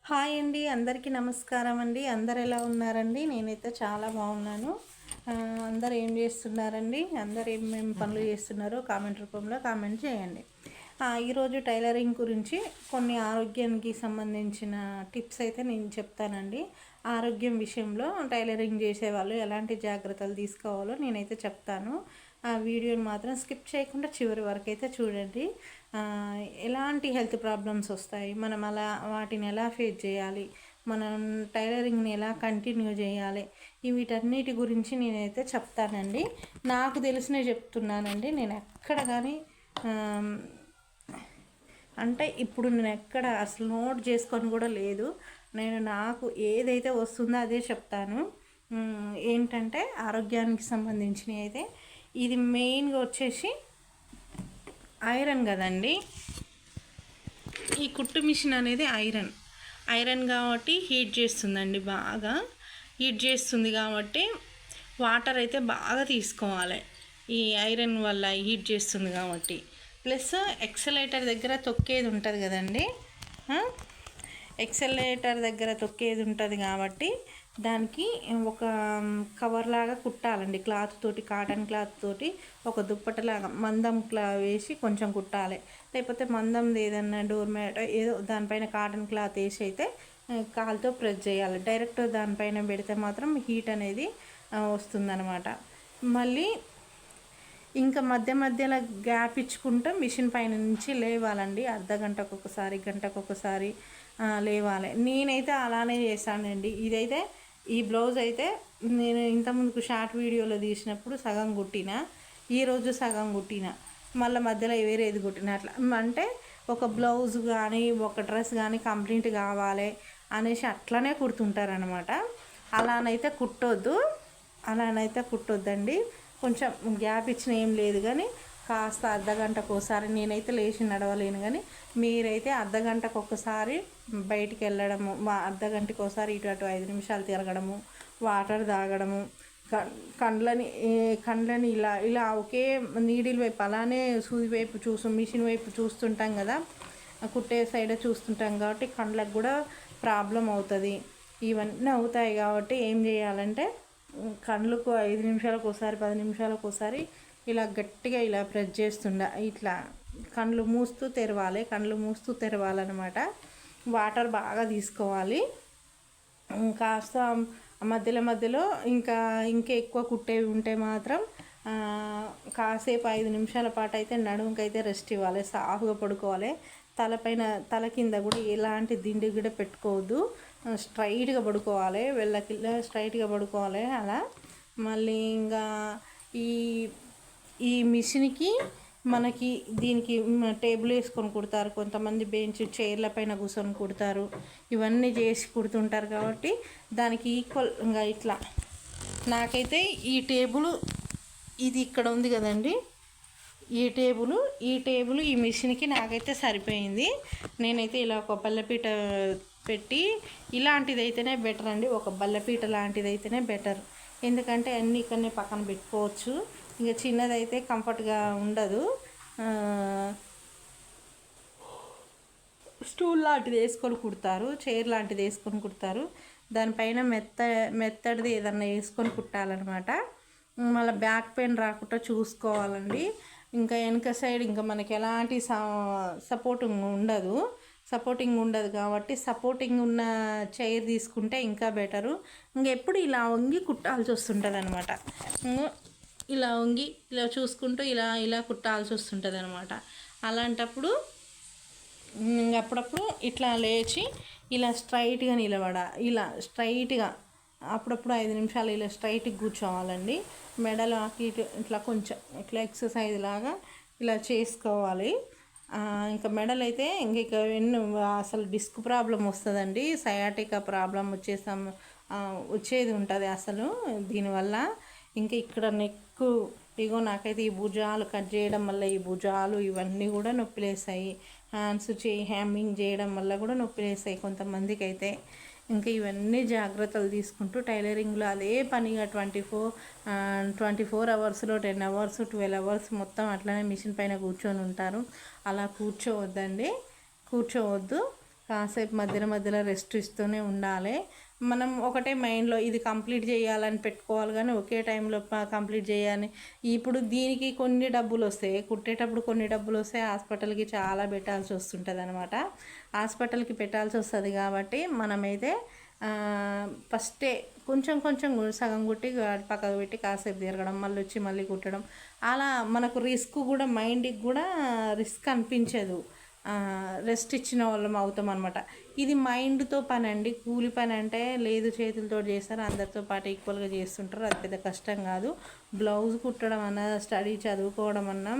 Hi అండి, అందరికీ నమస్కారం అండి. అందరు ఎలా ఉన్నారండి? నేనైతే చాలా బాగున్నాను. అందరు ఏం చేస్తున్నారండి? అందరు ఏమేమి పనులు చేస్తున్నారో కామెంట్ రూపంలో కామెంట్ చేయండి. ఈరోజు టైలరింగ్ గురించి కొన్ని ఆరోగ్యానికి సంబంధించిన టిప్స్ అయితే నేను చెప్తానండి. ఆరోగ్యం విషయంలో టైలరింగ్ చేసేవాళ్ళు ఎలాంటి జాగ్రత్తలు తీసుకోవాలో నేనైతే చెప్తాను. ఆ వీడియోని మాత్రం స్కిప్ చేయకుండా చివరి వరకు అయితే చూడండి. ఎలాంటి హెల్త్ ప్రాబ్లమ్స్ వస్తాయి, మనం అలా వాటిని ఎలా ఫేస్ చేయాలి, మనం టైలరింగ్ని ఎలా కంటిన్యూ చేయాలి, వీటన్నిటి గురించి నేనైతే చెప్తానండి. నాకు తెలిసినవి చెప్తున్నానండి. నేను ఎక్కడ కానీ అంటే ఇప్పుడు నేను ఎక్కడ అసలు నోట్ చేసుకొని కూడా లేదు. నాకు ఏదైతే వస్తుందో అదే చెప్తాను. ఏంటంటే ఆరోగ్యానికి సంబంధించినవి అయితే ఇది మెయిన్గా వచ్చేసి ఐరన్ కదండి. ఈ కుట్టు మిషన్ అనేది ఐరన్ కాబట్టి హీట్ చేస్తుందండి, బాగా హీట్ చేస్తుంది కాబట్టి వాటర్ అయితే బాగా తీసుకోవాలి. ఈ ఐరన్ వల్ల హీట్ చేస్తుంది కాబట్టి, ప్లస్ ఎక్సలేటర్ దగ్గర తొక్కేది ఉంటుంది కదండి. ఎక్సలేటర్ దగ్గర తొక్కేది ఉంటుంది కాబట్టి దానికి ఒక కవర్ లాగా కుట్టాలండి. క్లాత్ తోటి, కాటన్ క్లాత్ తోటి ఒక దుప్పటలాగా మందం వేసి కొంచెం కుట్టాలి. లేకపోతే మందంది ఏదన్నా డోర్ మ్యాట్ ఏదో దానిపైన కాటన్ క్లాత్ వేసి అయితే కాలుతో ప్రెస్ చేయాలి. డైరెక్ట్ దానిపైన పెడితే మాత్రం హీట్ అనేది వస్తుందన్నమాట. మళ్ళీ ఇంకా మధ్య మధ్యలో గ్యాప్ ఇచ్చుకుంటూ మిషన్ పైన నుంచి లేవాలండి. అర్ధ గంటకు ఒకసారి, గంటకు ఒకసారి లేవాలి. నేనైతే అలానే చేశానండి. ఇదైతే ఈ బ్లౌజ్ అయితే నేను ఇంతకుముందుకు షార్ట్ వీడియోలో తీసినప్పుడు సగం కుట్టిన, ఈరోజు సగం కుట్టిన, మళ్ళీ మధ్యలో వేరేది కుట్టిన. అట్లా అంటే ఒక బ్లౌజ్ కానీ ఒక డ్రెస్ కానీ కంప్లీట్ కావాలి అనేసి అట్లనే కుడుతుంటారనమాట. అలానైతే కుట్టొద్దండి. కొంచెం గ్యాప్ ఇచ్చిన ఏం లేదు, కానీ కాస్త అర్ధ గంటకు ఒకసారి, నేనైతే లేచి నడవలేను కానీ మీరైతే అర్ధ గంటకు ఒకసారి బయటికి వెళ్ళడము, అర్ధ గంటకు ఒకసారి ఇటు అటు 5 నిమిషాలు తిరగడము, వాటర్ తాగడము, కండ్లని ఇలా ఒకే నీడిల్ వైపు అలానే సూది వైపు మిషన్ వైపు చూస్తుంటాం కదా, కుట్టే సైడ్ చూస్తుంటాం కాబట్టి కండ్లకు కూడా ప్రాబ్లం అవుతుంది. ఇవన్నీ అవుతాయి కాబట్టి ఏం చేయాలంటే కండ్లకు 5 నిమిషాలకు ఒకసారి, 10 నిమిషాలకు ఒకసారి ఇలా గట్టిగా ఇలా ప్రెస్ ఇట్లా కండ్లు మూస్తూ తెరవాలన్నమాట. వాటర్ బాగా తీసుకోవాలి. కాస్త మధ్యలో ఇంకా ఎక్కువ కుట్టేవి ఉంటే మాత్రం కాసేపు 5 నిమిషాల పాటు అయితే నడుముకైతే రెస్ట్ ఇవ్వాలి. సాఫ్గా పడుకోవాలి. తల కింద కూడా ఎలాంటి దిండి కూడా పెట్టుకోవద్దు. స్ట్రైట్గా పడుకోవాలి. స్ట్రైట్గా పడుకోవాలి. అలా మళ్ళీ ఇంకా ఈ మిషన్కి మనకి దీనికి టేబుల్ వేసుకొని కుడతారు, కొంతమంది బెంచ్ చైర్ల పైన కూర్చొని కుడతారు. ఇవన్నీ చేసి కుడుతుంటారు కాబట్టి దానికి ఈక్వల్గా ఇట్లా నాకైతే ఈ టేబుల్ ఇది ఇక్కడ ఉంది కదండి, ఈ టేబుల్ ఈ మిషన్కి నాకైతే సరిపోయింది. నేనైతే ఇలా ఒక బల్లపీట పెట్టి, ఇలాంటిది అయితేనే బెటర్ అండి. ఒక బల్లపీట లాంటిది అయితేనే బెటర్. ఎందుకంటే అన్నీ ఇక్కడనే పక్కన పెట్టుకోవచ్చు. ఇంకా చిన్నదైతే కంఫర్ట్గా ఉండదు. స్టూల్ లాంటిది వేసుకొని కుడతారు, చైర్ లాంటిది వేసుకొని కుడతారు. దానిపైన మెత్తడిది ఏదన్నా వేసుకొని కుట్టాలన్నమాట. మళ్ళీ బ్యాక్ పెయిన్ రాకుండా చూసుకోవాలండి. ఇంకా వెనక సైడ్ ఇంకా మనకి ఎలాంటి సపోర్టింగ్ ఉండదు కాబట్టి సపోర్టింగ్ ఉన్న చైర్ తీసుకుంటే ఇంకా బెటరు. ఇంకెప్పుడు ఇలా వంగి కుట్టాల్సి వస్తుంటుంది అనమాట. ఇలా వంగి ఇలా చూసుకుంటూ ఇలా కుట్టాల్సి వస్తుంటుంది అనమాట. అలాంటప్పుడు అప్పుడప్పుడు ఇట్లా లేచి ఇలా స్ట్రైట్గా ఇలా స్ట్రైట్గా అప్పుడప్పుడు 5 నిమిషాలు ఇలా స్ట్రైట్గా కూర్చోవాలండి. మెడలో ఇటు ఇట్లా కొంచెం ఇట్లా ఎక్సర్సైజ్ లాగా ఇలా చేసుకోవాలి. ఇంకా మెడలు అయితే ఇంక అసలు డిస్క్ ప్రాబ్లం వస్తుందండి. సయాటికా ప్రాబ్లం వచ్చేది ఉంటుంది అసలు దీనివల్ల. ఇంకా ఇక్కడ నెక్కు ఇగో నాకైతే ఈ భుజాలు కట్ చేయడం వల్ల ఈ భుజాలు ఇవన్నీ కూడా నొప్పిలేస్తాయి. హ్యాండ్స్ హ్యామింగ్ చేయడం వల్ల కూడా నొప్పిలేస్తాయి కొంతమందికి అయితే. ఇంకా ఇవన్నీ జాగ్రత్తలు తీసుకుంటూ టైలరింగ్లో అదే పనిగా 24 అవర్స్లో 10 అవర్స్ 12 అవర్స్ మొత్తం అట్లనే మిషన్ పైన కూర్చొని ఉంటారు. అలా కూర్చోవద్దు. కాసేపు మధ్యలో మధ్యలో రెస్ట్ ఇస్తూనే ఉండాలి. మనం ఒకటే మైండ్లో ఇది కంప్లీట్ చేయాలని పెట్టుకోవాలి, కానీ ఒకే టైంలో కంప్లీట్ చేయాలి. ఇప్పుడు దీనికి కొన్ని డబ్బులు వస్తాయి, కుట్టేటప్పుడు కొన్ని డబ్బులు వస్తాయి, హాస్పిటల్కి చాలా పెట్టాల్సి వస్తుంటుంది అనమాట. హాస్పిటల్కి పెట్టాల్సి వస్తుంది కాబట్టి మనమైతే ఫస్టే కొంచెం కొంచెం సగం కుట్టి పక్కకు పెట్టి కాసేపు తిరగడం, మళ్ళీ వచ్చి మళ్ళీ కుట్టడం. అలా మనకు రిస్క్ కూడా, మైండ్కి కూడా రిస్క్ అనిపించదు, రెస్ట్ ఇచ్చిన వాళ్ళం అవుతాం అనమాట. ఇది మైండ్తో పని అండి. కూలి పని అంటే లేదు, చేతులతో చేస్తారు, అందరితో పాటు ఈక్వల్గా చేస్తుంటారు, అది పెద్ద కష్టం కాదు. బ్లౌజ్ కుట్టడం అన్నా, స్టడీ చదువుకోవడం అన్నా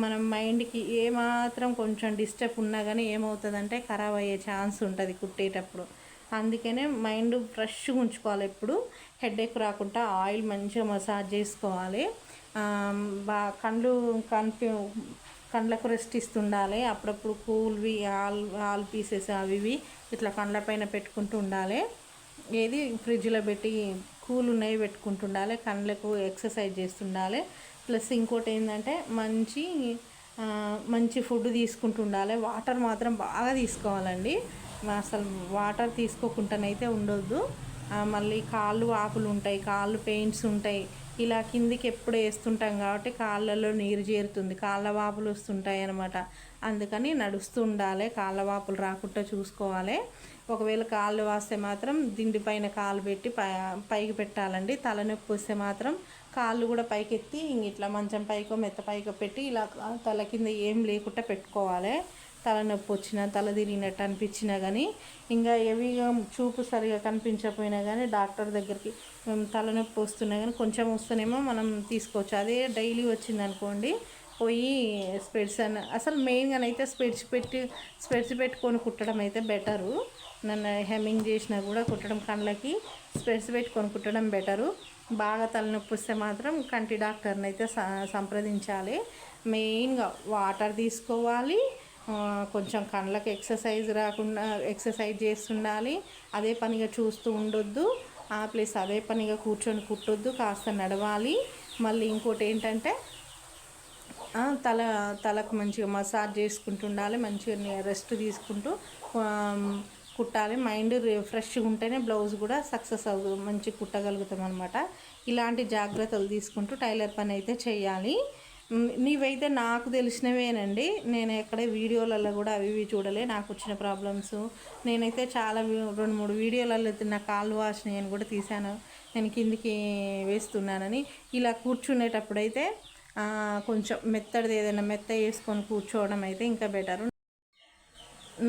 మనం మైండ్కి ఏమాత్రం కొంచెం డిస్టర్బ్ ఉన్నా కానీ ఏమవుతుందంటే ఖరాబ్ అయ్యే ఛాన్స్ ఉంటుంది కుట్టేటప్పుడు. అందుకనే మైండ్ ఫ్రెష్గా ఉంచుకోవాలి. ఎప్పుడు హెడేక్ రాకుండా ఆయిల్ మంచిగా మసాజ్ చేసుకోవాలి. కండ్లకు రెస్ట్ ఇస్తుండాలి. అప్పుడప్పుడు కూల్వి ఆల్ పీసెస్ అవి ఇవి ఇట్లా కండ్ల పైన పెట్టుకుంటూ ఉండాలి. ఏది ఫ్రిడ్జ్లో పెట్టి కూల్ ఉన్నాయి పెట్టుకుంటుండాలి. కండ్లకు ఎక్సర్సైజ్ చేస్తుండాలి. ప్లస్ ఇంకోటి ఏంటంటే మంచి ఫుడ్ తీసుకుంటూ ఉండాలి. వాటర్ మాత్రం బాగా తీసుకోవాలండి. అసలు వాటర్ తీసుకోకుండానైతే ఉండొద్దు. మళ్ళీ కాళ్ళు వాపులు ఉంటాయి, కాళ్ళు పెయిన్స్ ఉంటాయి. ఇలా కిందికి ఎప్పుడు వేస్తుంటాం కాబట్టి కాళ్ళలో నీరు చేరుతుంది, కాళ్ళ వాపులు వస్తుంటాయి అన్నమాట. అందుకని నడుస్తూ ఉండాలి, కాళ్ళ వాపులు రాకుండా చూసుకోవాలి. ఒకవేళ కాళ్ళు వాస్తే మాత్రం దిండి పైన కాలు పెట్టి పైకి పెట్టాలండి. తలనొప్పి వస్తే మాత్రం కాళ్ళు కూడా పైకెత్తి ఇట్లా మంచం పైకో మెత్త పైకో పెట్టి ఇలా తల కింద ఏం లేకుండా పెట్టుకోవాలి. తలనొప్పి వచ్చినా, తల తిరిగినట్టు అనిపించినా కానీ, ఇంకా హెవీగా చూపు సరిగా కనిపించకపోయినా కానీ డాక్టర్ దగ్గరికి తలనొప్పి వస్తున్నా కానీ కొంచెం వస్తేనేమో మనం తీసుకోవచ్చు. అదే డైలీ వచ్చిందనుకోండి పోయి అసలు మెయిన్గానైతే స్పెడ్స్ పెట్టుకొని కుట్టడం అయితే బెటరు. నన్ను హెమ్మింగ్ చేసినా కూడా కుట్టడం, కళ్ళకి స్పెడ్స్ పెట్టుకొని కుట్టడం బెటరు. బాగా తలనొప్పి వస్తే మాత్రం కంటి డాక్టర్ని అయితే సంప్రదించాలి. మెయిన్గా వాటర్ తీసుకోవాలి, కొంచెం కళ్ళకి ఎక్సర్సైజ్ చేస్తుండాలి. అదే పనిగా చూస్తూ ఉండొద్దు, ప్లస్ అదే పనిగా కూర్చొని కుట్టొద్దు, కాస్త నడవాలి. మళ్ళీ ఇంకోటి ఏంటంటే తలకు మంచిగా మసాజ్ చేసుకుంటూ ఉండాలి, మంచిగా రెస్ట్ తీసుకుంటూ కుట్టాలి. మైండ్ ఫ్రెష్గా ఉంటేనే బ్లౌజ్ కూడా సక్సెస్ మంచిగా కుట్టగలుగుతాం అనమాట. ఇలాంటి జాగ్రత్తలు తీసుకుంటూ టైలర్ పని అయితే చేయాలి. నీవైతే నాకు తెలిసినవేనండి, నేను ఎక్కడ వీడియోలలో కూడా అవి ఇవి చూడలే. నాకు వచ్చిన ప్రాబ్లమ్స్ నేనైతే చాలా 2-3 వీడియోలలో నా కాళ్ళు వాష్ నేను కూడా తీశాను, నేను కిందికి వేస్తున్నానని. ఇలా కూర్చునేటప్పుడైతే కొంచెం మెత్తడిది ఏదైనా మెత్త వేసుకొని కూర్చోవడం అయితే ఇంకా బెటరు.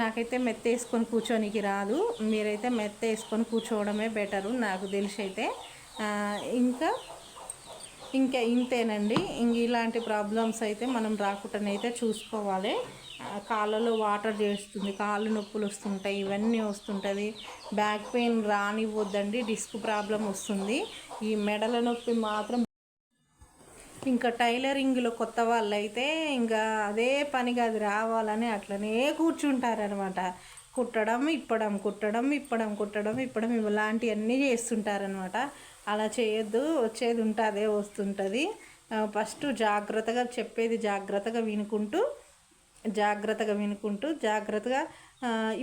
నాకైతే మెత్త వేసుకొని కూర్చోనికి రాదు, మీరైతే మెత్త వేసుకొని కూర్చోవడమే బెటరు నాకు తెలిసి అయితే. ఇంకా ఇంతేనండి. ఇలాంటి ప్రాబ్లమ్స్ అయితే మనం రాకుండానైతే చూసుకోవాలి. కాళ్ళలో వాటర్ చేస్తుంది, కాళ్ళు నొప్పులు వస్తుంటాయి, ఇవన్నీ వస్తుంటుంది. బ్యాక్ పెయిన్ రానివ్వద్దండి, డిస్క్ ప్రాబ్లం వస్తుంది. ఈ మెడల నొప్పి మాత్రం ఇంకా టైలరింగ్లో కొత్త వాళ్ళు అయితే ఇంకా అదే పనిగా అది రావాలని అట్లనే కూర్చుంటారనమాట. కుట్టడం ఇప్పడం, కుట్టడం ఇప్పడం, కుట్టడం ఇప్పడం ఇలాంటివన్నీ చేస్తుంటారనమాట. అలా చేయొద్దు, వచ్చేది ఉంటుందే వస్తుంటుంది. ఫస్ట్ జాగ్రత్తగా చెప్పేది జాగ్రత్తగా వినుకుంటూ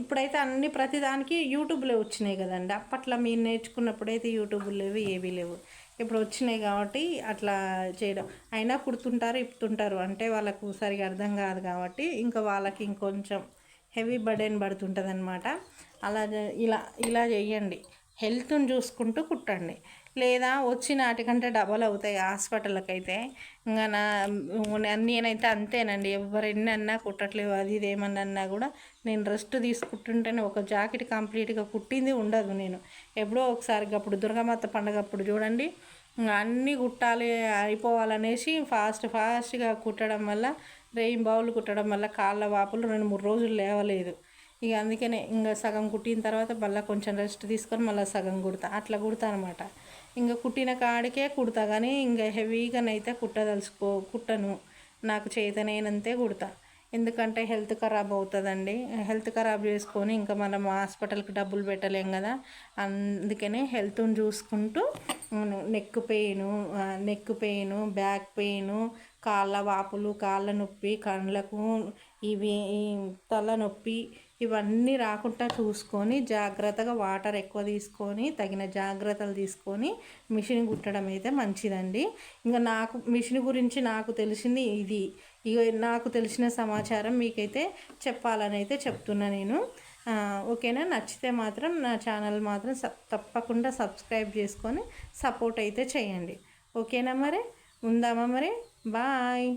ఇప్పుడైతే అన్ని ప్రతిదానికి యూట్యూబ్లో వచ్చినాయి కదండి. అప్పట్లో మీరు నేర్చుకున్నప్పుడైతే యూట్యూబ్లు లేవు, ఏవీ లేవు. ఇప్పుడు వచ్చినాయి కాబట్టి అట్లా చేయడం. అయినా కుడుతుంటారు, ఇప్పుతుంటారు, అంటే వాళ్ళకు సరిగా అర్థం కాదు కాబట్టి ఇంకా వాళ్ళకి ఇంకొంచెం హెవీ బర్డెన్ పడుతుంటుంది అనమాట. ఇలా చేయండి. హెల్త్ని చూసుకుంటూ కుట్టండి, లేదా వచ్చి నాటికంటే డబల్ అవుతాయి హాస్పిటల్కి అయితే. ఇంకా నేనైతే అంతేనండి, ఎవరెన్ని అన్నా కుట్టట్లేవు అది ఇదేమన్నా కూడా నేను రెస్ట్ తీసుకుంటుంటేనే ఒక జాకెట్ కంప్లీట్గా కుట్టింది ఉండదు. నేను ఎప్పుడో ఒకసారి అప్పుడు దుర్గామాత పండుగ అప్పుడు చూడండి, అన్నీ కుట్టాలి అయిపోవాలనేసి ఫాస్ట్గా కుట్టడం వల్ల, రెయిన్ బౌల్ కుట్టడం వల్ల కాళ్ళ వాపులు 2-3 రోజులు లేవలేదు. ఇక అందుకనే ఇంకా సగం కుట్టిన తర్వాత మళ్ళీ కొంచెం రెస్ట్ తీసుకొని మళ్ళీ సగం అట్లా కుడతా అనమాట. ఇంకా కుట్టిన కాడికే కుడతా, కానీ ఇంకా హెవీగానైతే కుట్టను. నాకు చేతనైనంతే కుడతా. ఎందుకంటే హెల్త్ ఖరాబ్ అవుతుందండి. హెల్త్ ఖరాబ్ చేసుకొని ఇంకా మనం హాస్పిటల్కి డబ్బులు పెట్టలేం కదా. అందుకనే హెల్త్ని చూసుకుంటూ నెక్ పెయిను, బ్యాక్ పెయిను, కాళ్ళ వాపులు, కాళ్ళ నొప్పి, కళ్ళకు ఇవి తలనొప్పి, ఇవన్నీ రాకుండా చూసుకొని జాగ్రత్తగా వాటర్ ఎక్కువ తీసుకొని తగిన జాగ్రత్తలు తీసుకొని మిషన్ కుట్టడం అయితే మంచిదండి. ఇంకా నాకు మిషన్ గురించి నాకు తెలిసింది ఇది. ఇక నాకు తెలిసిన సమాచారం మీకైతే చెప్పాలని అయితే చెప్తున్నా నేను. ఓకేనా? నచ్చితే మాత్రం నా ఛానల్ మాత్రం తప్పకుండా సబ్స్క్రైబ్ చేసుకొని సపోర్ట్ అయితే చేయండి. ఓకేనా? మరి ఉందామా? మరి బాయ్.